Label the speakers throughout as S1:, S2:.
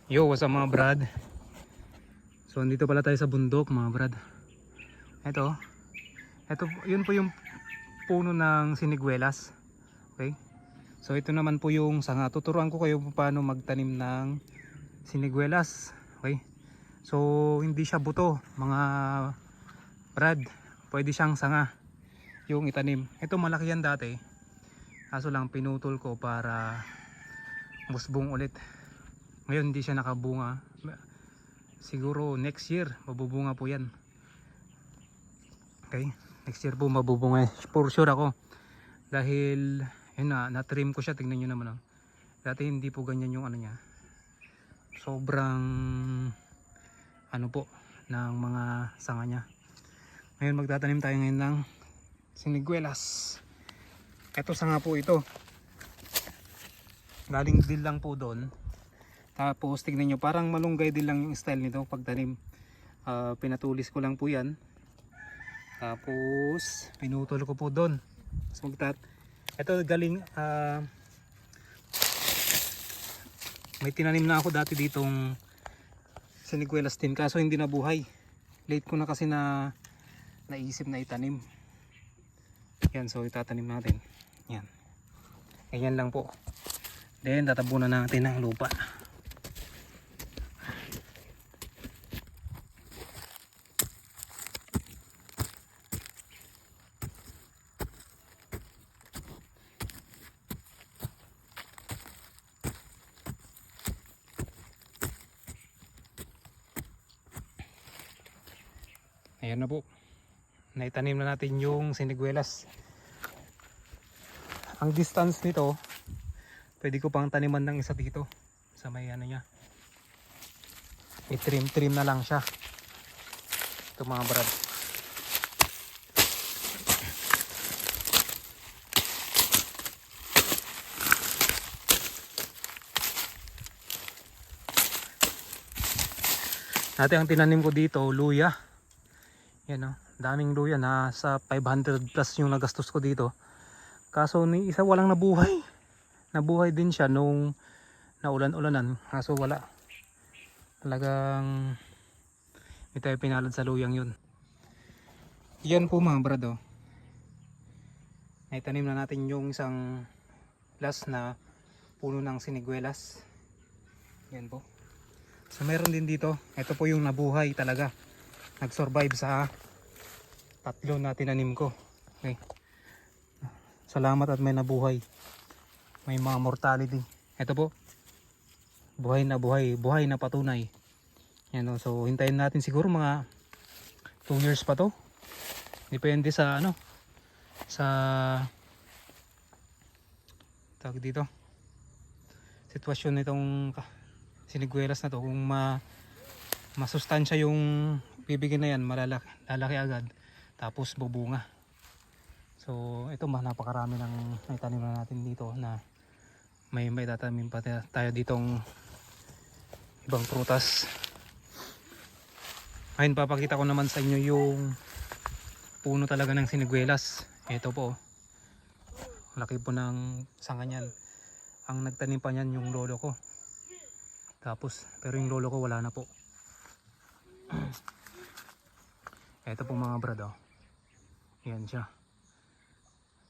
S1: Yo, what's up mga brad? So andito pala tayo sa bundok mga brad. Ito, yun po yung puno ng siniguelas. Okay? So ito naman po yung sanga. Tuturuan ko kayo kung paano magtanim ng siniguelas. Okay? So hindi siya buto mga brad. Pwede siyang sanga yung itanim. Ito malaki yan dati. Kaso lang pinutol ko para musbong ulit. Ngayon hindi siya nakabunga. Siguro next year mabubunga po yan. Okay, next year po mabubunga for sure ako. Dahil yun na-trim ko siya. Tingnan nyo naman. Dati hindi po ganyan yung ano niya. Sobrang ano po ng mga sanga niya. Ngayon magtatanim tayo ngayon ng siniguelas. Ito sanga po ito. Galing din lang po doon. Tapos tignan nyo, parang malunggay din lang yung style nito pagtanim. Pinatulis ko lang po yan. Tapos pinutol ko po doon. Ito galing may tinanim na ako dati ditong siniguelas din, kaso hindi nabuhay. Late ko na kasi na naisip na itanim. Yan, so itatanim natin. Yan. Ganyan lang po. Then tatabunan natin ng lupa. Ayan na po. Naitanim na natin yung siniguelas. Ang distance nito, pwede ko pang taniman ng isa dito sa may ano niya. I-trim na lang siya. Ito mga brad. Dati ang tinanim ko dito, luya. Yan o, daming luya. Nasa 500 plus yung nagastos ko dito. Kaso ni isa walang nabuhay. Nabuhay din siya nung naulan-ulanan. Kaso wala. Talagang hindi tayo pinalad sa luyang yun. Yan po mga brad o. Naitanim na natin yung isang last na puno ng siniguelas. Yan po. So meron din dito. Ito po yung nabuhay talaga. Nag-survive sa tatlo na tinanim ko. Okay. Salamat at may nabuhay. May mga mortality. Ito po. Buhay na patunay. Yan o. So hintayin natin siguro mga 2 years pa to. Depende sa ano. Sa tawag dito. Sitwasyon nitong siniguelas na to. Kung masustansya yung bibigyan na yan, lalaki agad. Tapos bubunga. So ito napakarami ng naitanim na natin dito na may tatanim pa tayo ditong ibang prutas. Ngayon papakita ko naman sa inyo yung puno talaga ng siniguelas. Ito po. Laki po ng sanga niyan. Ang nagtanim pa niyan yung lolo ko. Tapos pero yung lolo ko wala na po. Ito po mga brad o. Yan siya.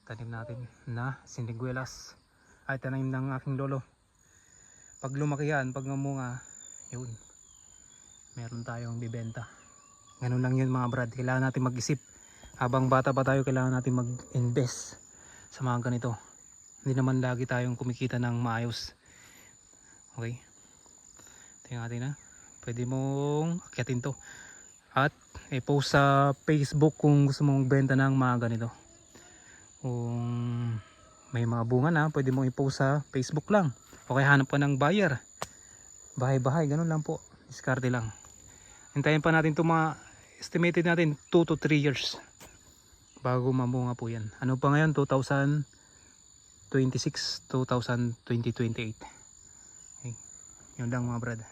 S1: Tanim natin na siniguelas. Ay tanim ng aking lolo. Pag lumaki yan, pag namunga, yun. Meron tayong bibenta. Ganun lang yun mga brad. Kailangan natin mag-isip. Habang bata pa tayo, kailangan natin mag-invest sa mga ganito. Hindi naman lagi tayong kumikita ng maayos. Okay. Tingnan natin na. Pwede mong akyatin to. At i-post sa Facebook kung gusto mong magbenta ng mga ganito. Kung may mga bunga na, pwede mong i-post sa Facebook lang. O kaya hanap pa ng buyer. Bahay-bahay, ganun lang po. Diskarte lang. Hintayin pa natin ito mga estimated natin 2 to 3 years bago mamunga po yan. Ano pa ngayon? 2026, 2028. Okay. Yun lang mga brad.